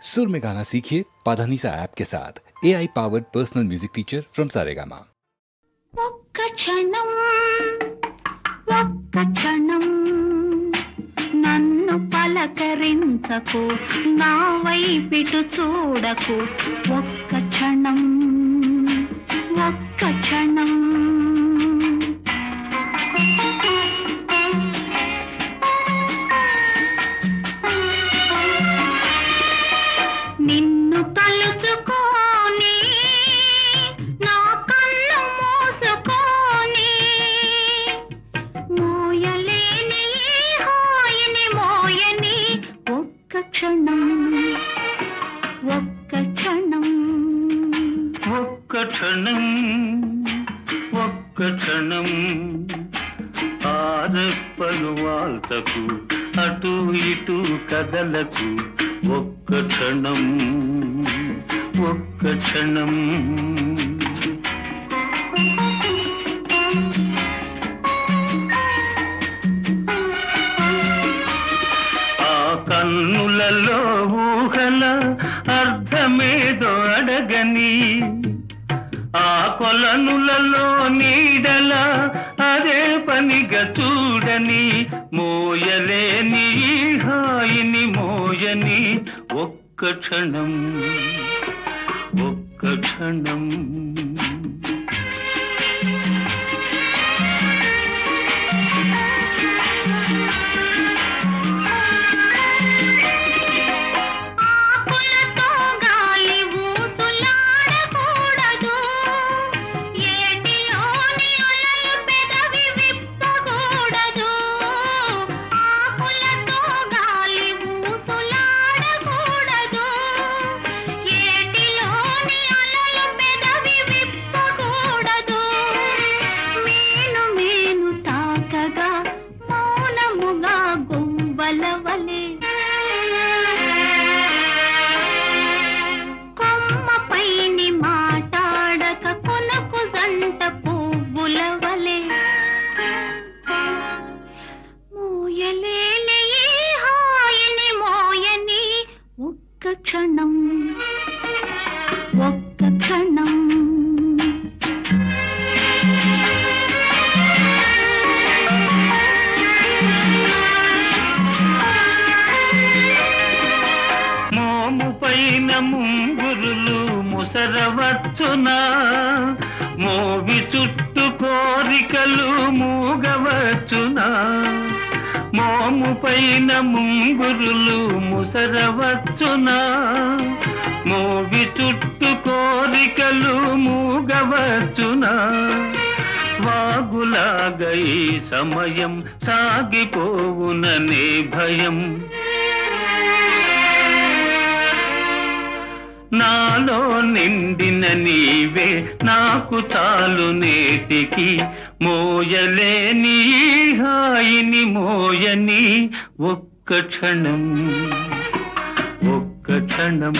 सुर में गाना सीखिए पाधानीसा ऐप के साथ AI powered personal music teacher from Saregama. ఒక్క క్షణం నన్ను పలకరించకు, నా వైపిటు చూడకు. ఒక్క క్షణం నిన్ను తలుచుకోని, నా కళ్ళు మూసుకొని, మోయలేని హాయిని మోయని. ఒక్క క్షణం ఒక్క క్షణం ఆరెప్పలు వాల్తకు, అటు ఇటు కదలకు. ఒక్క క్షణం ఆ కన్నులలో ఊహల అర్థమేదో అడగని, ఆ కొలనులలో నీడల అదే పనిగా చూడని. మోయలేని హాయిని మోయని. ఒక్క క్షణం కొమ్మపైని మాటాడక కొనకు జంట పువ్వుల వలె. మోయలేని హాయిని మోయని. ఒక్క క్షణం పైన ముంగురులు ముసరవచ్చునా, మోవి చుట్టూ కోరికలు మూగవచ్చునా. మోము పైన ముంగురులు ముసరవచ్చునా, మోవి చుట్టూ కోరికలు మూగవచ్చునా. వాగులాగా ఈ సమయం సాగిపోవుననే భయం. నాలో నిండిన నీవే నాకు చాలు నేటికి. మోయలేని హాయిని మోయని. ఒక్క క్షణం ఒక్క క్షణం.